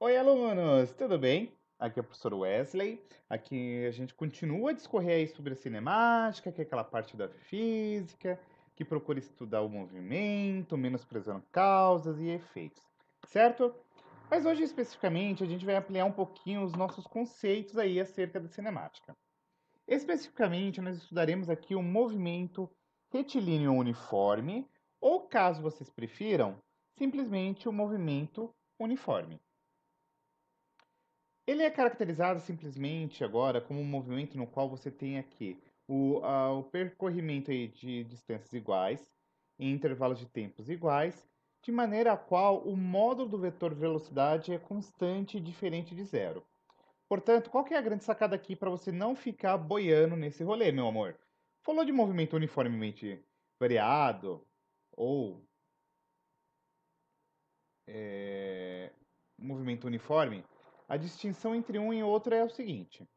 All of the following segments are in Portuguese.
Oi, alunos, tudo bem? Aqui é o professor Wesley. Aqui a gente continua a discorrer aí sobre a cinemática, que é aquela parte da física, que procura estudar o movimento, menosprezando causas e efeitos, certo? Mas hoje especificamente a gente vai ampliar um pouquinho os nossos conceitos aí acerca da cinemática. Especificamente, nós estudaremos aqui o movimento retilíneo uniforme, ou caso vocês prefiram, simplesmente o movimento uniforme. Ele é caracterizado simplesmente agora como um movimento no qual você tem aqui o percorrimento aí de distâncias iguais, em intervalos de tempos iguais, de maneira a qual o módulo do vetor velocidade é constante e diferente de zero. Portanto, qual que é a grande sacada aqui para você não ficar boiando nesse rolê, meu amor? Falou de movimento uniformemente variado ou movimento uniforme, a distinção entre um e outro é o seguinte.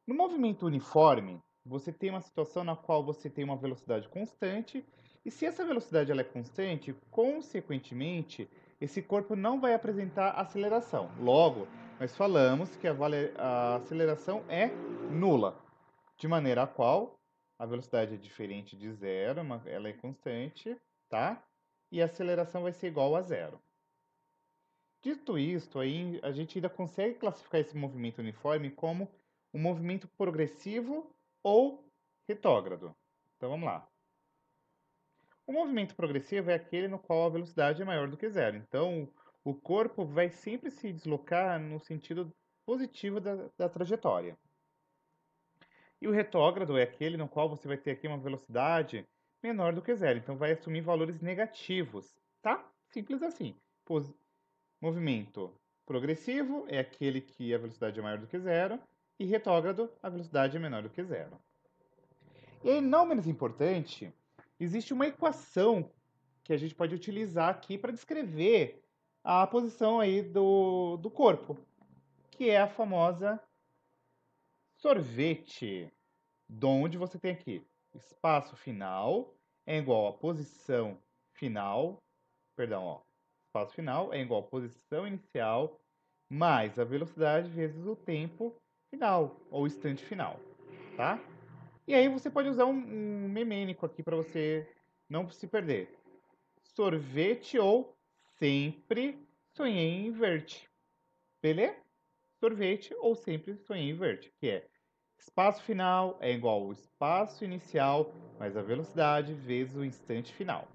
No movimento uniforme, você tem uma situação na qual você tem uma velocidade constante, e se essa velocidade ela é constante, consequentemente, esse corpo não vai apresentar aceleração. Logo, nós falamos que a aceleração é nula, de maneira a qual a velocidade é diferente de zero, ela é constante, tá? E a aceleração vai ser igual a zero. Dito isto, aí a gente ainda consegue classificar esse movimento uniforme como um movimento progressivo ou retrógrado. Então vamos lá. O movimento progressivo é aquele no qual a velocidade é maior do que zero. Então o corpo vai sempre se deslocar no sentido positivo da trajetória. E o retrógrado é aquele no qual você vai ter aqui uma velocidade menor do que zero. Então vai assumir valores negativos, tá? Simples assim. Movimento progressivo é aquele que a velocidade é maior do que zero, e retrógrado, a velocidade é menor do que zero. E aí, não menos importante, existe uma equação que a gente pode utilizar aqui para descrever a posição aí do corpo, que é a famosa sorvete, onde você tem aqui espaço final é igual a posição final, perdão, ó, espaço final é igual a posição inicial mais a velocidade vezes o tempo final, ou instante final, tá? E aí você pode usar um memênico aqui para você não se perder. Sorvete ou sempre sonhei em verde, beleza? Sorvete ou sempre sonhei em verde, que é espaço final é igual ao espaço inicial mais a velocidade vezes o instante final.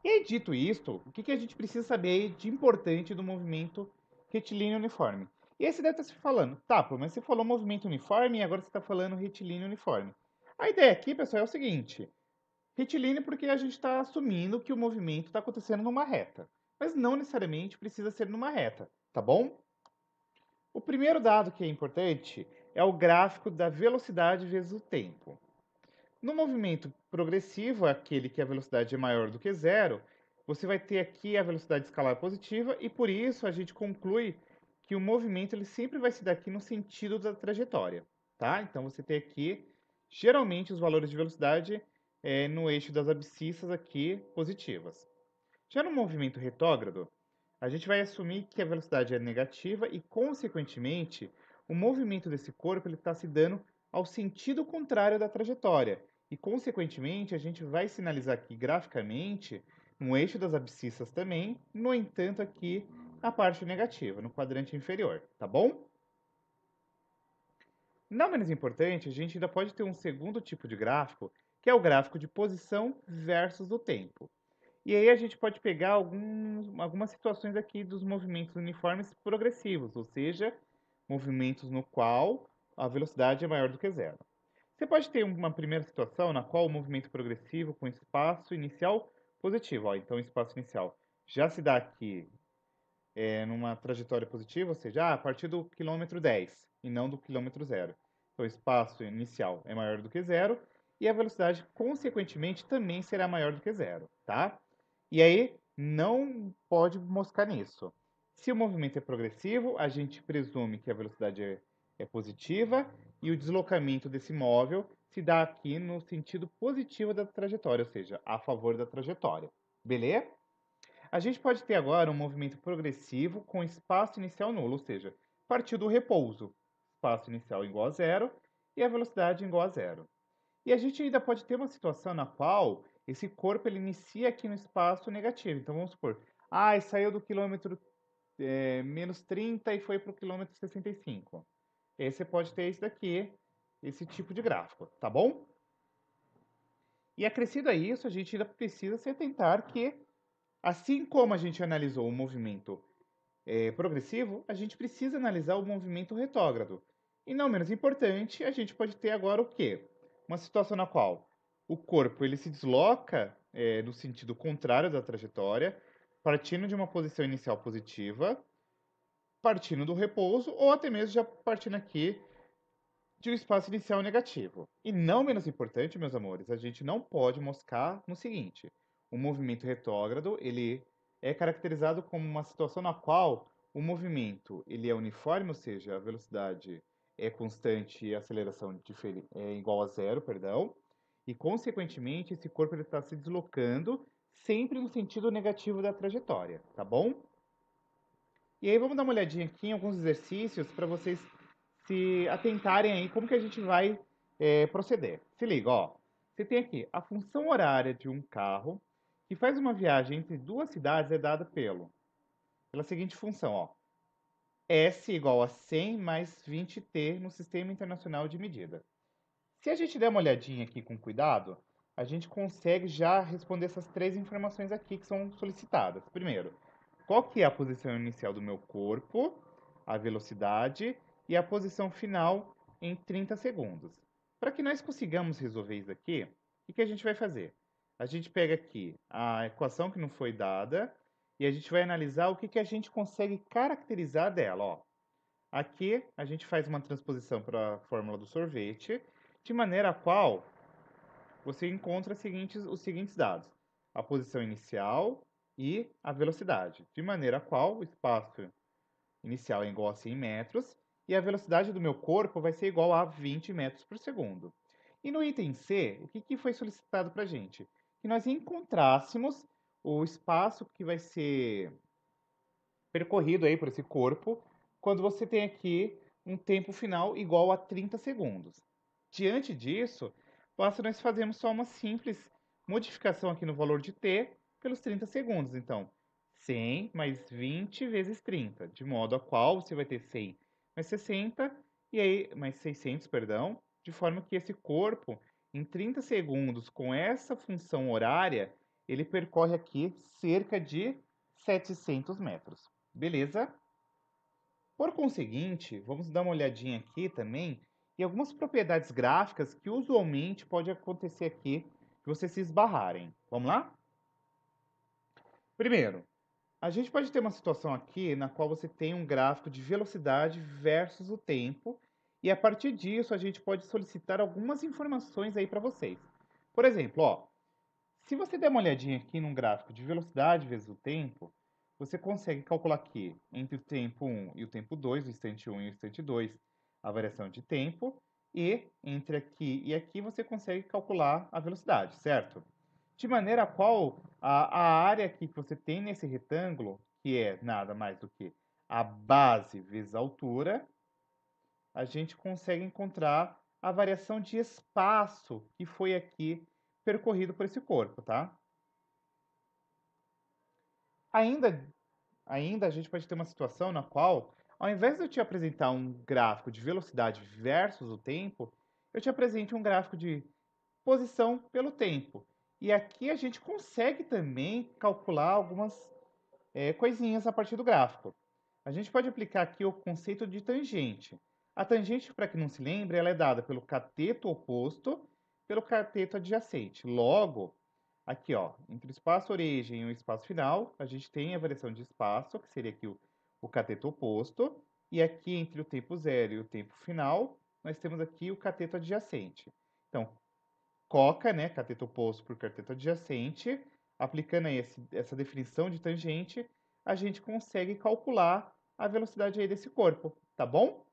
E aí, dito isto, o que a gente precisa saber de importante do movimento retilíneo uniforme? E aí você deve estar se falando, tá, pô, mas você falou movimento uniforme e agora você está falando retilíneo uniforme. A ideia aqui, pessoal, é o seguinte: retilíneo porque a gente está assumindo que o movimento está acontecendo numa reta, mas não necessariamente precisa ser numa reta, tá bom? O primeiro dado que é importante é o gráfico da velocidade vezes o tempo. No movimento progressivo, aquele que a velocidade é maior do que zero, você vai ter aqui a velocidade escalar positiva e por isso a gente conclui que o movimento ele sempre vai se dar aqui no sentido da trajetória, tá? Então você tem aqui geralmente os valores de velocidade no eixo das abscissas aqui positivas. Já no movimento retrógrado, a gente vai assumir que a velocidade é negativa e, consequentemente, o movimento desse corpo está se dando ao sentido contrário da trajetória. E, consequentemente, a gente vai sinalizar aqui graficamente no eixo das abscissas também, no entanto, aqui na parte negativa, no quadrante inferior, tá bom? Não menos importante, a gente ainda pode ter um segundo tipo de gráfico, que é o gráfico de posição versus o tempo. E aí a gente pode pegar algumas situações aqui dos movimentos uniformes progressivos, ou seja, movimentos no qual a velocidade é maior do que zero. Você pode ter uma primeira situação na qual o movimento progressivo com espaço inicial positivo. Ó, então, o espaço inicial já se dá aqui numa trajetória positiva, ou seja, a partir do quilômetro 10 e não do quilômetro zero. Então, o espaço inicial é maior do que zero e a velocidade, consequentemente, também será maior do que zero, tá? E aí, não pode moscar nisso. Se o movimento é progressivo, a gente presume que a velocidade é positiva e o deslocamento desse móvel se dá aqui no sentido positivo da trajetória, ou seja, a favor da trajetória. Beleza? A gente pode ter agora um movimento progressivo com espaço inicial nulo, ou seja, partiu do repouso, espaço inicial igual a zero e a velocidade igual a zero. E a gente ainda pode ter uma situação na qual esse corpo ele inicia aqui no espaço negativo. Então vamos supor, saiu do quilômetro menos 30 e foi para o quilômetro 65. E aí você pode ter isso daqui, esse tipo de gráfico, tá bom? E acrescido a isso, a gente ainda precisa se atentar que, assim como a gente analisou o movimento progressivo, a gente precisa analisar o movimento retrógrado. E não menos importante, a gente pode ter agora o quê? Uma situação na qual o corpo ele se desloca no sentido contrário da trajetória, partindo de uma posição inicial positiva, partindo do repouso, ou até mesmo já partindo aqui de um espaço inicial negativo. E não menos importante, meus amores, a gente não pode moscar no seguinte: o movimento retrógrado ele é caracterizado como uma situação na qual o movimento ele é uniforme, ou seja, a velocidade é constante e a aceleração é igual a zero, perdão, e consequentemente esse corpo está se deslocando sempre no sentido negativo da trajetória, tá bom? E aí vamos dar uma olhadinha aqui em alguns exercícios para vocês se atentarem aí como que a gente vai proceder. Se liga, ó. Você tem aqui a função horária de um carro que faz uma viagem entre duas cidades é dada pela seguinte função, ó. S igual a 100 mais 20t no Sistema Internacional de Medida. Se a gente der uma olhadinha aqui com cuidado, a gente consegue já responder essas três informações aqui que são solicitadas. Primeiro, qual que é a posição inicial do meu corpo, a velocidade e a posição final em 30 segundos. Para que nós consigamos resolver isso aqui, o que a gente vai fazer? A gente pega aqui a equação que não foi dada e a gente vai analisar o que a gente consegue caracterizar dela. Ó. Aqui a gente faz uma transposição para a fórmula do sorvete, de maneira a qual você encontra os seguintes dados: a posição inicial e a velocidade, de maneira a qual o espaço inicial é igual a 100 metros e a velocidade do meu corpo vai ser igual a 20 metros por segundo. E no item C, o que foi solicitado para a gente? Que nós encontrássemos o espaço que vai ser percorrido aí por esse corpo quando você tem aqui um tempo final igual a 30 segundos. Diante disso, basta nós fazermos só uma simples modificação aqui no valor de t pelos 30 segundos. Então, 100 mais 20 vezes 30, de modo a qual você vai ter 100 mais 60 e aí mais 600, perdão, de forma que esse corpo em 30 segundos com essa função horária, ele percorre aqui cerca de 700 metros. Beleza? Por conseguinte, vamos dar uma olhadinha aqui também em algumas propriedades gráficas que usualmente pode acontecer aqui que vocês se esbarrarem. Vamos lá? Primeiro, a gente pode ter uma situação aqui na qual você tem um gráfico de velocidade versus o tempo, e a partir disso a gente pode solicitar algumas informações aí para vocês. Por exemplo, ó, se você der uma olhadinha aqui num gráfico de velocidade vezes o tempo, você consegue calcular aqui entre o tempo 1 e o tempo 2, o instante 1 e o instante 2, a variação de tempo, e entre aqui e aqui você consegue calcular a velocidade, certo? De maneira a qual a área aqui que você tem nesse retângulo, que é nada mais do que a base vezes a altura, a gente consegue encontrar a variação de espaço que foi aqui percorrido por esse corpo, tá? Ainda, ainda a gente pode ter uma situação na qual, ao invés de eu te apresentar um gráfico de velocidade versus o tempo, eu te apresente um gráfico de posição pelo tempo. E aqui a gente consegue também calcular algumas coisinhas a partir do gráfico. A gente pode aplicar aqui o conceito de tangente. A tangente, para quem não se lembra, ela é dada pelo cateto oposto pelo cateto adjacente. Logo, aqui, ó, entre o espaço origem e o espaço final, a gente tem a variação de espaço, que seria aqui o cateto oposto, e aqui entre o tempo zero e o tempo final, nós temos aqui o cateto adjacente. Então, coca, né, cateto oposto por cateto adjacente, aplicando aí essa definição de tangente, a gente consegue calcular a velocidade aí desse corpo, tá bom?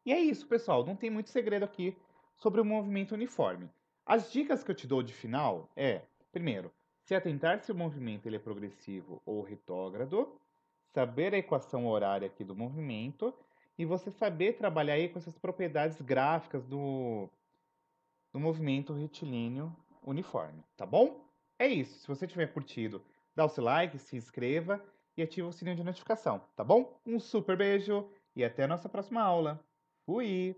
E é isso, pessoal. Não tem muito segredo aqui sobre o movimento uniforme. As dicas que eu te dou de final é, primeiro, se atentar se o movimento ele é progressivo ou retrógrado, saber a equação horária aqui do movimento e você saber trabalhar aí com essas propriedades gráficas do movimento retilíneo uniforme, tá bom? É isso. Se você tiver curtido, dá o seu like, se inscreva e ativa o sininho de notificação, tá bom? Um super beijo e até a nossa próxima aula. Fui!